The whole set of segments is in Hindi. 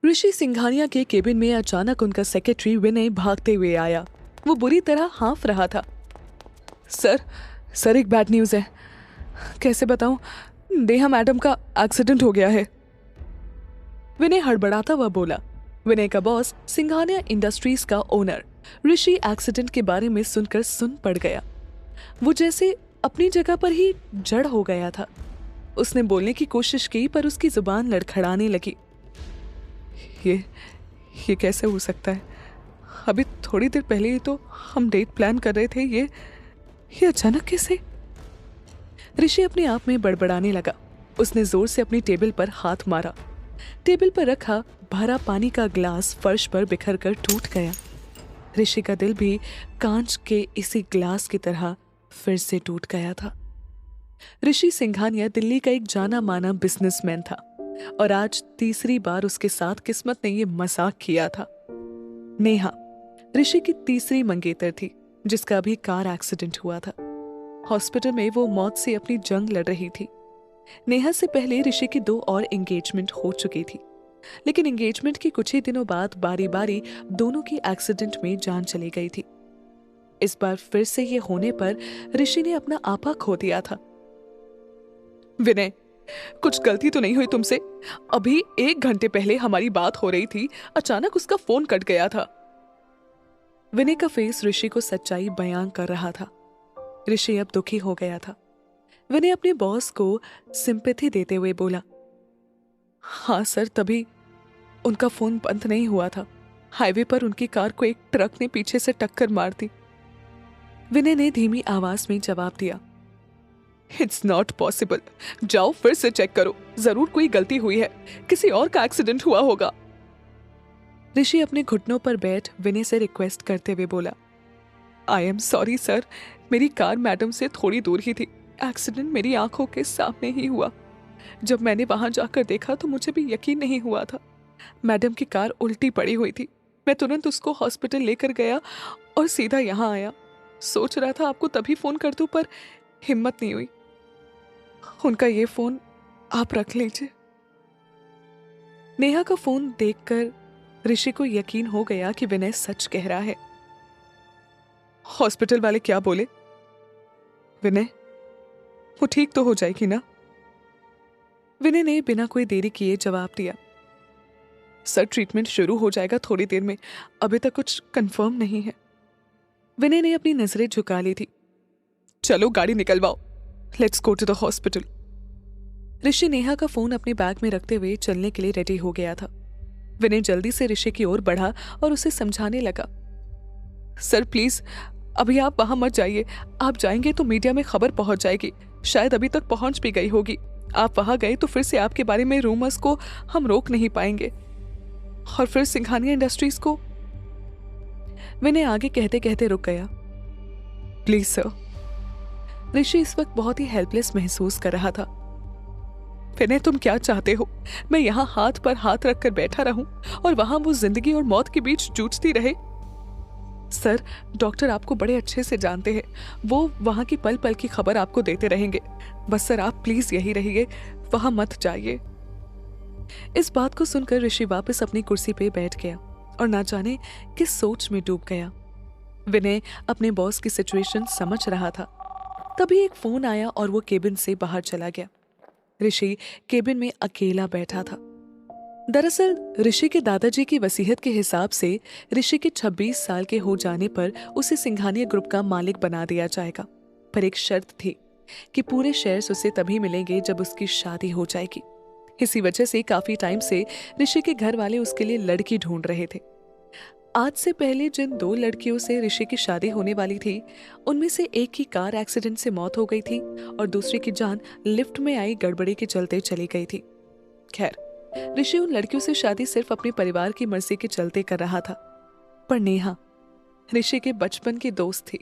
ऋषि सिंघानिया के केबिन में अचानक उनका सेक्रेटरी विनय भागते हुए आया। वो बुरी तरह हाँफ रहा था। सर सर एक बैड न्यूज़ है। कैसे बताऊं? नेहा मैडम का एक्सीडेंट हो गया है। विनय हड़बड़ाता हुआ बोला। विनय का बॉस सिंघानिया इंडस्ट्रीज का ओनर ऋषि एक्सीडेंट के बारे में सुनकर सुन पड़ गया। वो जैसे अपनी जगह पर ही जड़ हो गया था। उसने बोलने की कोशिश की पर उसकी जुबान लड़खड़ाने लगी। ये कैसे हो सकता है? अभी थोड़ी देर पहले ही तो हम डेट प्लान कर रहे थे। ये अचानक कैसे? ऋषि अपने आप में बड़बड़ाने लगा। उसने जोर से अपनी टेबल पर हाथ मारा। टेबल पर रखा भरा पानी का ग्लास फर्श पर बिखर कर टूट गया। ऋषि का दिल भी कांच के इसी ग्लास की तरह फिर से टूट गया था। ऋषि सिंघानिया दिल्ली का एक जाना माना बिजनेसमैन था और आज तीसरी बार उसके साथ किस्मत ने ये मजाक किया था। नेहा ऋषि की तीसरी मंगेतर थी जिसका अभी कार एक्सीडेंट हुआ था। हॉस्पिटल में वो मौत से अपनी जंग लड़ रही थी। नेहा से पहले ऋषि की 2 और एंगेजमेंट हो चुकी थी, लेकिन एंगेजमेंट के कुछ ही दिनों बाद बारी बारी दोनों की एक्सीडेंट में जान चली गई थी। इस बार फिर से ये होने पर ऋषि ने अपना आपा खो दिया था। विनय, कुछ गलती तो नहीं हुई तुमसे? अभी 1 घंटे पहले हमारी बात हो रही थी, अचानक उसका फोन कट गया था। विनय का फेस ऋषि को सच्चाई बयां कर रहा था। ऋषि अब दुखी हो गया था। विनय अपने बॉस को सिंपैथी देते हुए बोला, हाँ सर, तभी उनका फोन बंद नहीं हुआ था। हाईवे पर उनकी कार को एक ट्रक ने पीछे से टक्कर मार दी। विनय ने धीमी आवाज में जवाब दिया, इट्स नॉट पॉसिबल। जाओ फिर से चेक करो, जरूर कोई गलती हुई है, किसी और का एक्सीडेंट हुआ होगा। ऋषि अपने घुटनों पर बैठ विनय से रिक्वेस्ट करते हुए बोला, आई एम सॉरी सर, मेरी कार मैडम से थोड़ी दूर ही थी। एक्सीडेंट मेरी आंखों के सामने ही हुआ। जब मैंने वहां जाकर देखा तो मुझे भी यकीन नहीं हुआ था। मैडम की कार उल्टी पड़ी हुई थी। मैं तुरंत उसको हॉस्पिटल लेकर गया और सीधा यहाँ आया। सोच रहा था आपको तभी फोन कर दूं, पर हिम्मत नहीं हुई। उनका ये फोन आप रख लीजिए। नेहा का फोन देखकर ऋषि को यकीन हो गया कि विनय सच कह रहा है। हॉस्पिटल वाले क्या बोले? विनय, वो ठीक तो हो जाएगी ना? विनय ने बिना कोई देरी किए जवाब दिया, सर ट्रीटमेंट शुरू हो जाएगा थोड़ी देर में, अभी तक कुछ कंफर्म नहीं है। विनय ने अपनी नजरें झुका ली थी। चलो गाड़ी निकलवाओ, let's go to the hospital. Rishi Neha का फोन अपने बैग में रखते हुए चलने के लिए रेडी हो गया था। विनय जल्दी से ऋषि की ओर बढ़ा और उसे समझाने लगा, सर प्लीज अभी आप वहां मत जाइए। आप जाएंगे तो मीडिया में खबर पहुंच जाएगी, शायद अभी तक पहुंच भी गई होगी। आप वहां गए तो फिर से आपके बारे में रूमर्स को हम रोक नहीं पाएंगे, और फिर सिंघानिया इंडस्ट्रीज को। विनय आगे कहते कहते रुक गया। Please sir. ऋषि इस वक्त बहुत ही हेल्पलेस महसूस कर रहा था। विनय, तुम क्या चाहते हो? मैं यहाँ हाथ पर हाथ रखकर बैठा रहूं और वहां वो जिंदगी और मौत के बीच जूझती रहे? सर, डॉक्टर आपको बड़े अच्छे से जानते हैं, वो वहां की पल पल की खबर आपको देते रहेंगे। बस सर आप प्लीज यही रहिए, वहां मत जाइए। इस बात को सुनकर ऋषि वापस अपनी कुर्सी पे बैठ गया और ना जाने किस सोच में डूब गया। विनय अपने बॉस की सिचुएशन समझ रहा था। तभी एक फोन आया और वो केबिन से बाहर चला गया। ऋषि केबिन में अकेला बैठा था। दरअसल ऋषि के दादाजी की वसीयत के हिसाब से ऋषि के 26 साल के हो जाने पर उसे सिंघानिया ग्रुप का मालिक बना दिया जाएगा, पर एक शर्त थी कि पूरे शेयर्स उसे तभी मिलेंगे जब उसकी शादी हो जाएगी। इसी वजह से काफी टाइम से ऋषि के घर वाले उसके लिए लड़की ढूंढ रहे थे। आज से पहले जिन 2 लड़कियों से ऋषि की शादी होने वाली थी, उनमें से एक की कार एक्सीडेंट से मौत हो गई थी और दूसरी की जान लिफ्ट में आई गड़बड़ी के चलते चली गई थी। खैर, ऋषि उन लड़कियों से शादी सिर्फ अपने परिवार की मर्जी के चलते कर रहा था। पर नेहा ऋषि के बचपन की दोस्त थी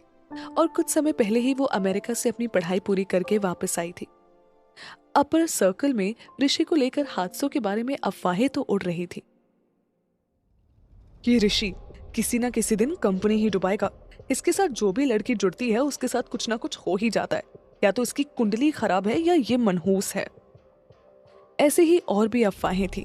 और कुछ समय पहले ही वो अमेरिका से अपनी पढ़ाई पूरी करके वापस आई थी। अपर सर्कल में ऋषि को लेकर हादसों के बारे में अफवाहें तो उड़ रही थी। ये ऋषि किसी ना किसी दिन कंपनी ही डुबाएगा। इसके साथ जो भी लड़की जुड़ती है उसके साथ कुछ ना कुछ हो ही जाता है। या तो इसकी कुंडली खराब है या ये मनहूस है। ऐसे ही और भी अफवाहें थी।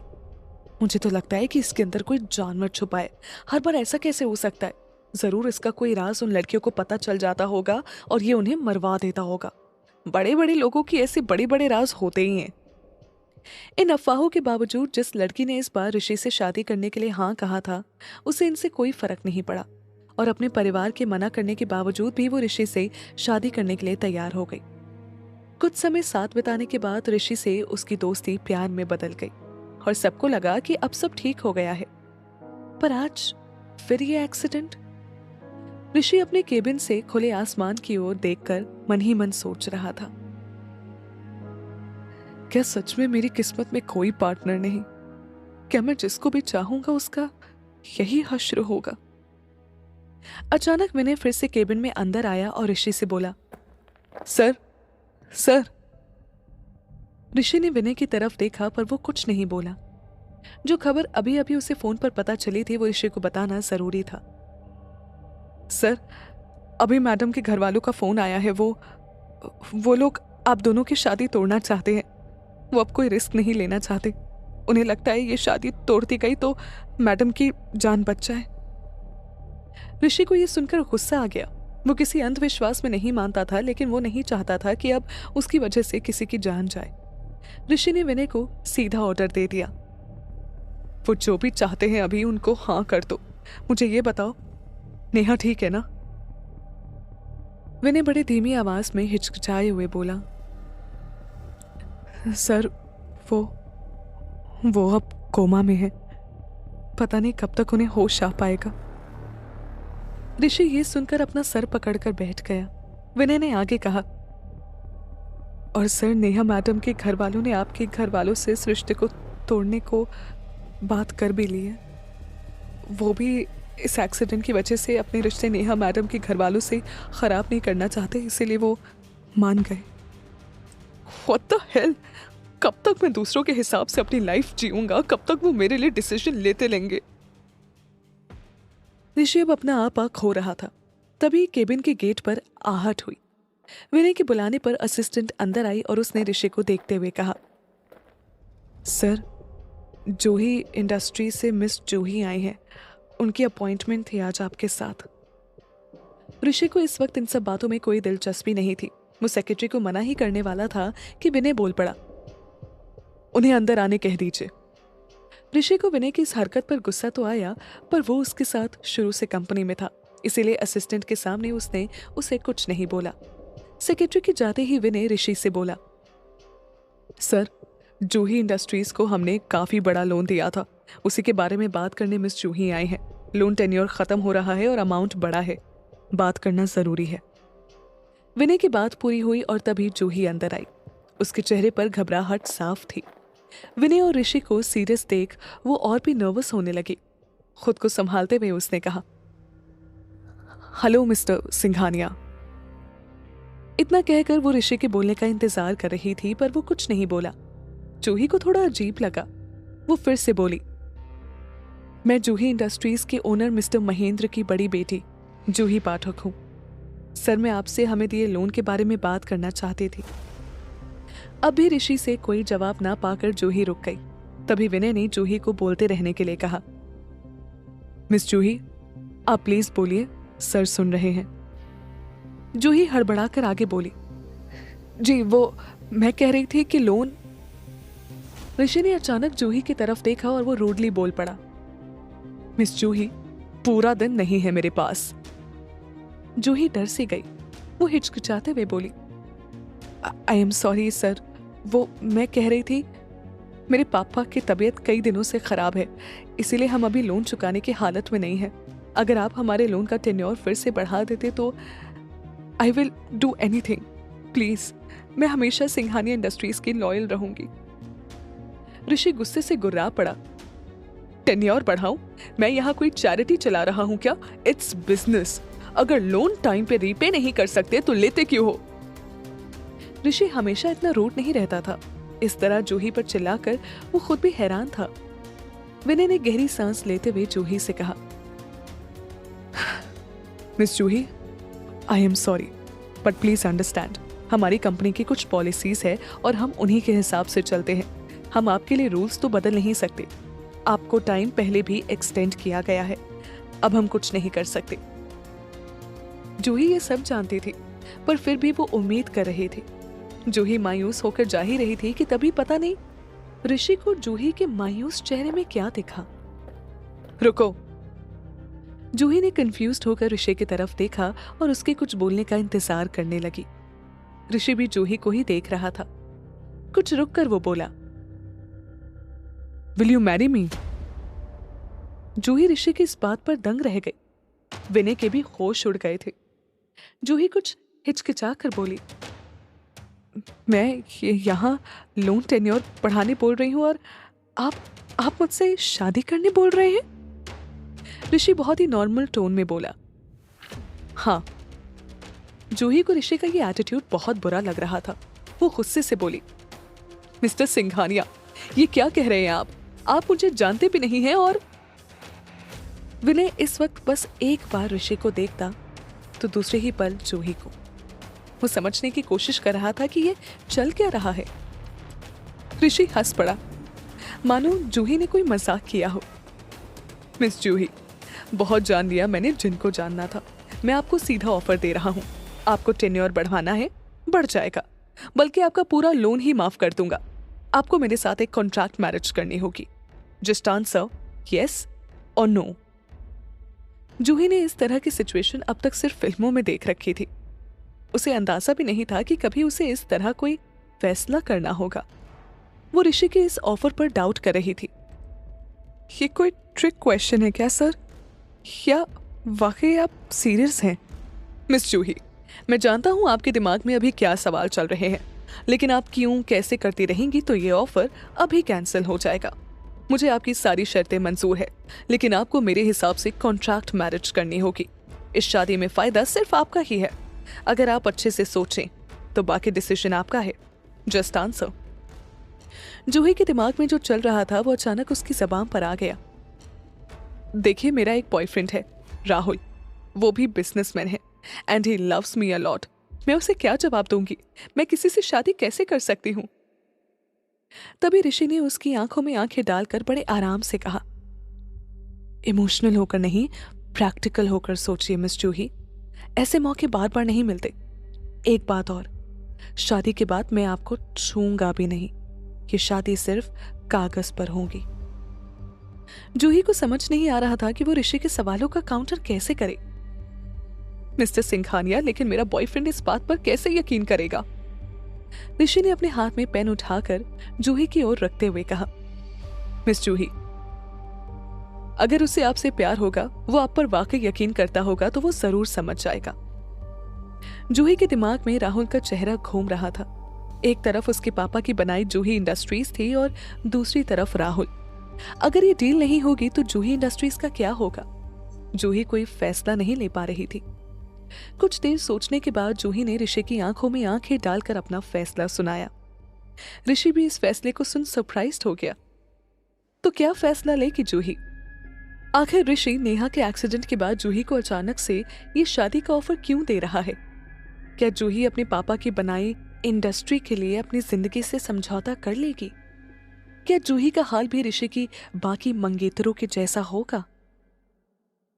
मुझे तो लगता है कि इसके अंदर कोई जानवर छुपा है। हर बार ऐसा कैसे हो सकता है? जरूर इसका कोई राज उन लड़कियों को पता चल जाता होगा और ये उन्हें मरवा देता होगा। बड़े बड़े लोगों की ऐसे बड़े बड़े राज होते ही हैं। इन अफवाहों के बावजूद जिस लड़की ने इस बार ऋषि से शादी करने के लिए हाँ कहा था, उसे इनसे कोई फर्क नहीं पड़ा और अपने परिवार के मना करने के बावजूद भी वो ऋषि से शादी करने के लिए तैयार हो गई। कुछ समय साथ बिताने के बाद ऋषि से उसकी दोस्ती प्यार में बदल गई और सबको लगा कि अब सब ठीक हो गया है। पर आज फिर ये एक्सीडेंट। ऋषि अपने केबिन से खुले आसमान की ओर देखकर मन ही मन सोच रहा था, क्या सच में मेरी किस्मत में कोई पार्टनर नहीं? क्या मैं जिसको भी चाहूंगा उसका यही हश्र होगा? अचानक विनय फिर से केबिन में अंदर आया और ऋषि से बोला, सर सर। ऋषि ने विनय की तरफ देखा पर वो कुछ नहीं बोला। जो खबर अभी अभी उसे फोन पर पता चली थी वो ऋषि को बताना जरूरी था। सर, अभी मैडम के घर वालों का फोन आया है। वो लोग आप दोनों की शादी तोड़ना चाहते हैं। वो अब कोई रिस्क नहीं लेना चाहते। उन्हें लगता है ये शादी तोड़ती गई तो मैडम की जान बच जाए। ऋषि को ये सुनकर गुस्सा आ गया। वो किसी अंधविश्वास में नहीं मानता था, लेकिन वो नहीं चाहता था कि अब उसकी वजह से किसी की जान जाए। ऋषि ने विनय को सीधा ऑर्डर दे दिया, वो जो भी चाहते हैं अभी उनको हाँ कर दो। मुझे ये बताओ, नेहा ठीक है ना? विनय बड़ी धीमी आवाज में हिचकिचाए हुए बोला, सर वो अब कोमा में है। पता नहीं कब तक उन्हें होश आ पाएगा। ऋषि ये सुनकर अपना सर पकड़कर बैठ गया। विनय ने आगे कहा, और सर, नेहा मैडम के घर वालों ने आपके घर वालों से इस रिश्ते को तोड़ने को बात कर भी ली है। वो भी इस एक्सीडेंट की वजह से अपने रिश्ते नेहा मैडम के घर वालों से खराब नहीं करना चाहते, इसीलिए वो मान गए। What the hell? कब तक मैं दूसरों के हिसाब से अपनी लाइफ जीऊंगा? कब तक वो मेरे लिए डिसीजन लेते लेंगे? ऋषि अब अपना आप खो रहा था। तभी केबिन के गेट पर आहट हुई। विनय के बुलाने पर असिस्टेंट अंदर आई और उसने ऋषि को देखते हुए कहा, सर, जूही इंडस्ट्री से मिस जूही आई हैं। उनकी अपॉइंटमेंट थी आज आपके साथ। ऋषि को इस वक्त इन सब बातों में कोई दिलचस्पी नहीं थी। वो सेक्रेटरी को मना ही करने वाला था कि विनय बोल पड़ा, उन्हें अंदर आने कह दीजिए। ऋषि को विनय की इस हरकत पर गुस्सा तो आया, पर वो उसके साथ शुरू से कंपनी में था, इसीलिए असिस्टेंट के सामने उसने उसे कुछ नहीं बोला। सेक्रेटरी के जाते ही विनय ऋषि से बोला, सर, जूही इंडस्ट्रीज को हमने काफी बड़ा लोन दिया था, उसी के बारे में बात करने मिस जूही आई हैं। लोन टेन्योर खत्म हो रहा है और अमाउंट बड़ा है, बात करना जरूरी है। विनय की बात पूरी हुई और तभी जूही अंदर आई। उसके चेहरे पर घबराहट साफ थी। विनय और ऋषि को सीरियस देख वो और भी नर्वस होने लगी। खुद को संभालते हुए उसने कहा, हेलो मिस्टर सिंघानिया। इतना कहकर वो ऋषि के बोलने का इंतजार कर रही थी, पर वो कुछ नहीं बोला। जूही को थोड़ा अजीब लगा। वो फिर से बोली, मैं जूही इंडस्ट्रीज के ओनर मिस्टर महेंद्र की बड़ी बेटी जूही पाठक हूं। सर, मैं आपसे हमें दिए लोन के बारे में बात करना चाहती थी। अब भी ऋषि से कोई जवाब ना पाकर जूही रुक गई। तभी विनय ने जूही को बोलते रहने के लिए कहा, मिस जूही, आप प्लीज बोलिए, सर सुन रहे हैं। जूही हड़बड़ाकर आगे बोली, जी वो मैं कह रही थी कि लोन। ऋषि ने अचानक जूही की तरफ देखा और वो रूडली बोल पड़ा, मिस जूही, पूरा दिन नहीं है मेरे पास। जूही डर सी गई। वो हिचकिचाते हुए बोली, आई एम सॉरी सर, वो मैं कह रही थी मेरे पापा की तबीयत कई दिनों से खराब है, इसीलिए हम अभी लोन चुकाने की हालत में नहीं है। अगर आप हमारे लोन का टेन्योर फिर से बढ़ा देते तो I will do anything, please. मैं हमेशा सिंघानिया इंडस्ट्रीज की लॉयल रहूंगी। ऋषि गुस्से से गुर्रा पड़ा, टेन्योर बढ़ाऊं? मैं यहाँ कोई चैरिटी चला रहा हूँ क्या? It's business. अगर लोन टाइम पे रीपे नहीं कर सकते तो लेते क्यों हो? ऋषि हमेशा इतना रूड नहीं रहता था। इस तरह जूही पर चिल्लाकर वो खुद भी हैरान था। विनय ने गहरी सांस लेते हुए जूही से कहा, miss Juhi, I am sorry, but please understand, हमारी कंपनी की कुछ पॉलिसीज है और हम उन्हीं के हिसाब से चलते हैं। हम आपके लिए रूल्स तो बदल नहीं सकते। आपको टाइम पहले भी एक्सटेंड किया गया है, अब हम कुछ नहीं कर सकते। जूही ये सब जानती थी, पर फिर भी वो उम्मीद कर रही थी। जूही मायूस होकर जा ही रही थी कि तभी पता नहीं ऋषि को जूही के मायूस चेहरे में क्या दिखा। रुको। जूही ने कंफ्यूज्ड होकर ऋषि की तरफ देखा और उसके कुछ बोलने का इंतजार करने लगी। ऋषि भी जूही को ही देख रहा था। कुछ रुककर वो बोला, विल यू मैरी मी? जूही ऋषि की इस बात पर दंग रह गई। विनय के भी होश उड़ गए थे। जूही कुछ हिचकिचा कर बोली, मैं यहाँ लोन टेन्योर पढ़ाने बोल रही हूँ और आप मुझसे शादी करने बोल रहे हैं? ऋषि बहुत ही नॉर्मल टोन में बोला, हाँ। जूही को ऋषि का ये एटीट्यूड बहुत बुरा लग रहा था। वो गुस्से से बोली, मिस्टर सिंघानिया, ये क्या कह रहे हैं आप मुझे जानते भी नहीं हैं। और विनय इस वक्त बस एक बार ऋषि को देखता तो दूसरे ही पल जूही को। वो समझने की कोशिश कर रहा था कि ये चल क्या रहा है। ऋषि हंस पड़ा, मानो जूही ने कोई मजाक किया हो। मिस जूही, बहुत जान लिया मैंने जिनको जानना था। मैं आपको सीधा ऑफर दे रहा हूँ। आपको टेन्योर बढ़वाना है, बढ़ जाएगा, बल्कि आपका पूरा लोन ही माफ कर दूंगा। आपको मेरे साथ एक कॉन्ट्रैक्ट मैरिज करनी होगी। जस्ट आंसर यस और नो। जूही ने इस तरह की सिचुएशन अब तक सिर्फ फिल्मों में देख रखी थी। उसे अंदाजा भी नहीं था कि कभी उसे इस तरह कोई फैसला करना होगा। वो ऋषि के इस ऑफर पर डाउट कर रही थी। ये कोई ट्रिक क्वेश्चन है क्या सर, या वाकई आप सीरियस हैं? मिस जूही, मैं जानता हूं आपके दिमाग में अभी क्या सवाल चल रहे हैं, लेकिन आप क्यों कैसे करती रहेंगी तो ये ऑफर अभी कैंसिल हो जाएगा। मुझे आपकी सारी शर्तें मंजूर है, लेकिन आपको मेरे हिसाब से कॉन्ट्रैक्ट मैरिज करनी होगी। इस शादी में फायदा सिर्फ आपका ही है। अगर आप अच्छे से सोचें तो बाकी डिसीजन आपका है। Just answer. जूही के दिमाग में जो चल रहा था वो अचानक उसकी ज़बान पर आ गया। देखिए, मेरा एक बॉयफ्रेंड है राहुल, वो भी बिजनेसमैन है and he loves me a lot. मैं उसे क्या जवाब दूंगी? मैं किसी से शादी कैसे कर सकती हूँ? तभी ऋषि ने उसकी आंखों में आंखें डालकर बड़े आराम से कहा, इमोशनल होकर नहीं, प्रैक्टिकल होकर सोचिए मिस जूही। ऐसे मौके बार बार नहीं मिलते। एक बात और, शादी के बाद मैं आपको छूंगा भी नहीं। ये शादी सिर्फ कागज पर होगी। जूही को समझ नहीं आ रहा था कि वो ऋषि के सवालों का काउंटर कैसे करे। मिस्टर सिंघानिया, लेकिन मेरा बॉयफ्रेंड इस बात पर कैसे यकीन करेगा? ऋषि ने अपने हाथ में पेन उठाकर जूही की ओर रखते हुए कहा, मिस जूही, अगर उसे आपसे प्यार होगा, वो आप पर वाकई यकीन करता होगा तो वो जरूर समझ जाएगा। जूही के दिमाग में राहुल का चेहरा घूम रहा था। एक तरफ उसके पापा की बनाई जूही इंडस्ट्रीज थी और दूसरी तरफ राहुल। अगर ये डील नहीं होगी तो जूही इंडस्ट्रीज का क्या होगा? जूही कोई फैसला नहीं ले पा रही थी। कुछ देर सोचने के बाद जूही ने ऋषि की आंखों में आंखें डालकर अपना फैसला सुनाया। ऋषि भी इस फैसले को सुन सरप्राइज्ड हो गया। तो क्या फैसला लेगी जूही? आखिर ऋषि नेहा के एक्सीडेंट के बाद जूही को अचानक से ये शादी का ऑफर क्यों दे रहा है? क्या जूही अपने पापा की बनाई इंडस्ट्री के लिए अपनी जिंदगी से समझौता कर लेगी? क्या जूही का हाल भी ऋषि की बाकी मंगेतरों के जैसा होगा?